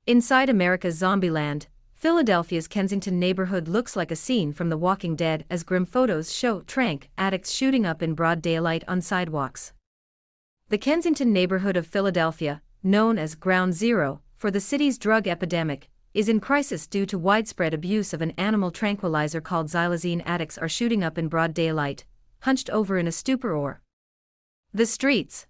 Inside America's Zombieland, Philadelphia's Kensington neighborhood looks like a scene from The Walking Dead as grim photos show tranq addicts shooting up in broad daylight on sidewalks. The Kensington neighborhood of Philadelphia, known as Ground Zero for the city's drug epidemic, is in crisis due to widespread abuse of an animal tranquilizer called xylazine. Addicts are shooting up in broad daylight, hunched over in a stupor or the streets.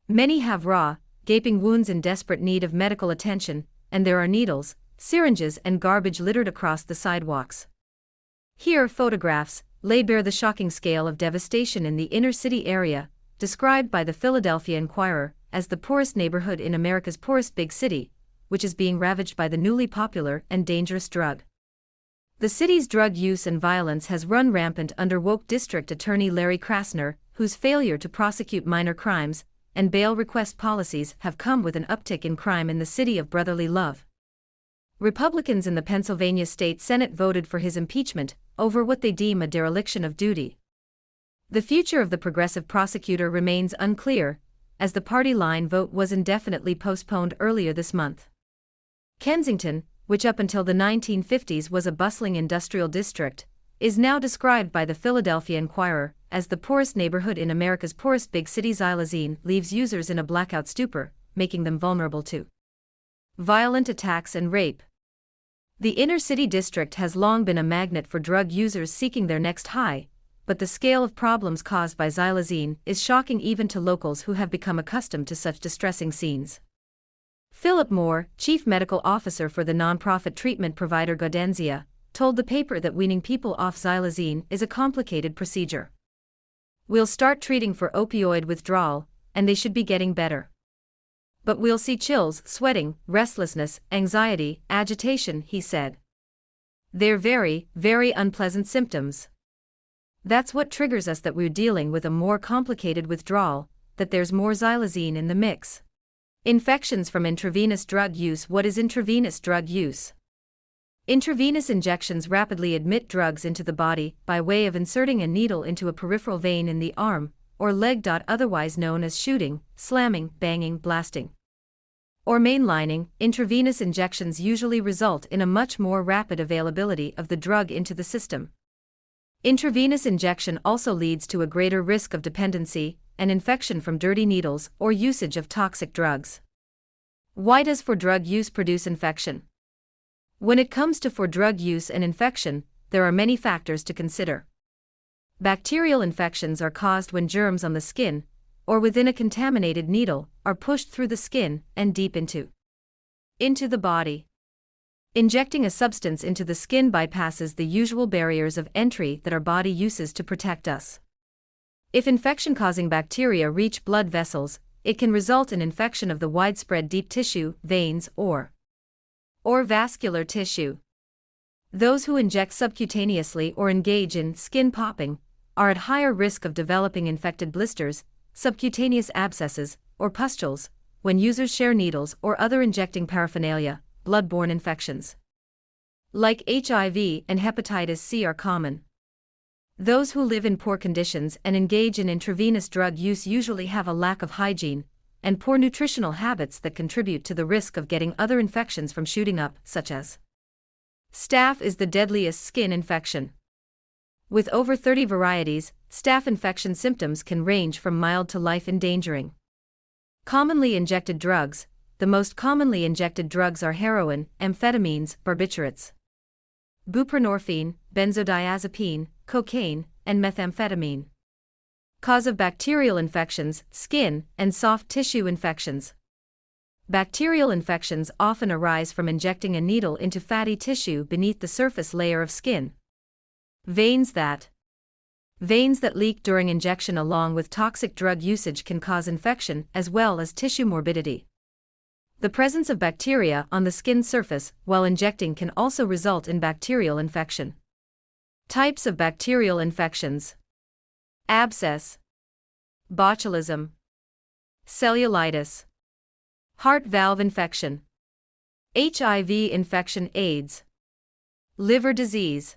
Many have raw, gaping wounds in desperate need of medical attention, and there are needles, syringes and garbage littered across the sidewalks. Here photographs lay bare the shocking scale of devastation in the inner city area, described by the Philadelphia Inquirer as the poorest neighborhood in America's poorest big city, which is being ravaged by the newly popular and dangerous drug. The city's drug use and violence has run rampant under woke District Attorney Larry Krasner, whose failure to prosecute minor crimes and bail request policies have come with an uptick in crime in the city of brotherly love. Republicans in the Pennsylvania State Senate voted for his impeachment over what they deem a dereliction of duty. The future of the progressive prosecutor remains unclear, as the party line vote was indefinitely postponed earlier this month. Kensington, which up until the 1950s was a bustling industrial district, is now described by the Philadelphia Inquirer as the poorest neighborhood in America's poorest big city. Xylazine leaves users in a blackout stupor, making them vulnerable to violent attacks and rape. The inner city district has long been a magnet for drug users seeking their next high, but the scale of problems caused by xylazine is shocking even to locals who have become accustomed to such distressing scenes. Philip Moore, chief medical officer for the nonprofit treatment provider Gaudenzia, told the paper that weaning people off xylazine is a complicated procedure. "We'll start treating for opioid withdrawal, and they should be getting better. But we'll see chills, sweating, restlessness, anxiety, agitation," he said. "They're very, very unpleasant symptoms. That's what triggers us that we're dealing with a more complicated withdrawal, that there's more xylazine in the mix." Infections from intravenous drug use. What is intravenous drug use? Intravenous injections rapidly admit drugs into the body by way of inserting a needle into a peripheral vein in the arm or leg. Otherwise known as shooting, slamming, banging, blasting, or mainlining, intravenous injections usually result in a much more rapid availability of the drug into the system. Intravenous injection also leads to a greater risk of dependency and infection from dirty needles or usage of toxic drugs. Why does for drug use produce infection? When it comes to for drug use and infection, there are many factors to consider. Bacterial infections are caused when germs on the skin, or within a contaminated needle, are pushed through the skin and deep into the body. Injecting a substance into the skin bypasses the usual barriers of entry that our body uses to protect us. If infection-causing bacteria reach blood vessels, it can result in infection of the widespread deep tissue, veins, or vascular tissue. Those who inject subcutaneously or engage in skin popping are at higher risk of developing infected blisters, subcutaneous abscesses, or pustules when users share needles or other injecting paraphernalia. Blood-borne infections like HIV and hepatitis C are common. Those who live in poor conditions and engage in intravenous drug use usually have a lack of hygiene and poor nutritional habits that contribute to the risk of getting other infections from shooting up, such as staph is the deadliest skin infection. With over 30 varieties, staph infection symptoms can range from mild to life-endangering. Commonly injected drugs. The most commonly injected drugs are heroin, amphetamines, barbiturates, buprenorphine, benzodiazepine, cocaine, and methamphetamine. Cause of bacterial infections: skin and soft tissue infections. Bacterial infections often arise from injecting a needle into fatty tissue beneath the surface layer of skin. Veins that leak during injection along with toxic drug usage can cause infection as well as tissue morbidity. The presence of bacteria on the skin surface while injecting can also result in bacterial infection. Types of bacterial infections: abscess, botulism, cellulitis, heart valve infection, HIV infection, AIDS, liver disease,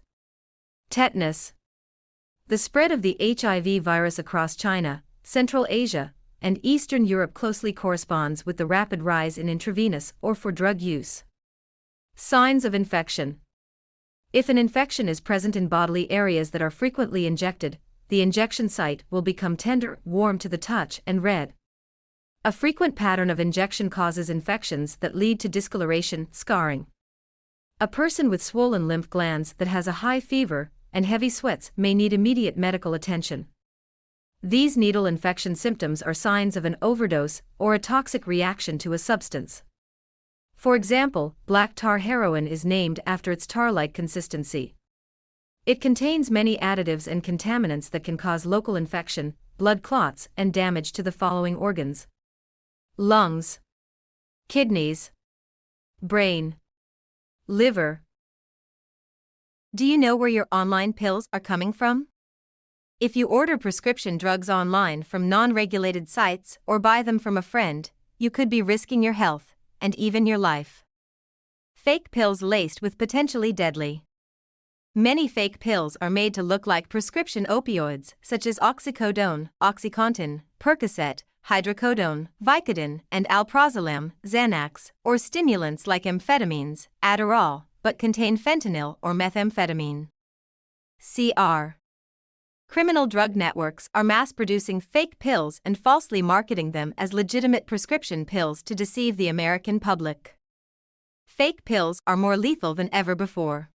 tetanus. The spread of the HIV virus across China, Central Asia, and Eastern Europe closely corresponds with the rapid rise in intravenous or for drug use. Signs of infection. If an infection is present in bodily areas that are frequently injected, the injection site will become tender, warm to the touch, and red. A frequent pattern of injection causes infections that lead to discoloration, scarring. A person with swollen lymph glands that has a high fever and heavy sweats may need immediate medical attention. These needle infection symptoms are signs of an overdose or a toxic reaction to a substance. For example, black tar heroin is named after its tar-like consistency. It contains many additives and contaminants that can cause local infection, blood clots, and damage to the following organs: lungs, kidneys, brain, liver. Do you know where your online pills are coming from? If you order prescription drugs online from non-regulated sites or buy them from a friend, you could be risking your health and even your life. Fake pills laced with potentially deadly. Many fake pills are made to look like prescription opioids such as oxycodone, OxyContin, Percocet, hydrocodone, Vicodin, and alprazolam, Xanax, or stimulants like amphetamines, Adderall, but contain fentanyl or methamphetamine. Cr. Criminal drug networks are mass-producing fake pills and falsely marketing them as legitimate prescription pills to deceive the American public. Fake pills are more lethal than ever before.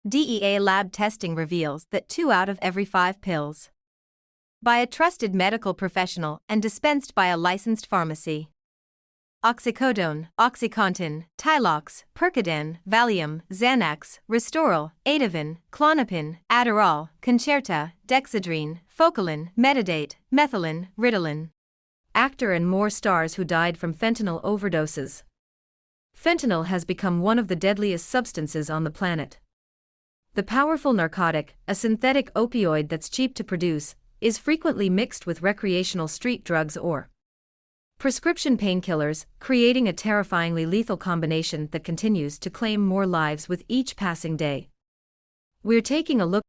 DEA lab testing reveals that 2 out of every 5 pills by a trusted medical professional and dispensed by a licensed pharmacy. Oxycodone, OxyContin, Tylox, Percodan, Valium, Xanax, Restoral, Ativan, Klonopin, Adderall, Concerta, Dexedrine, Focalin, Metadate, Methylene, Ritalin. Actor and more stars who died from fentanyl overdoses. Fentanyl has become one of the deadliest substances on the planet. The powerful narcotic, a synthetic opioid that's cheap to produce, is frequently mixed with recreational street drugs or prescription painkillers, creating a terrifyingly lethal combination that continues to claim more lives with each passing day. We're taking a look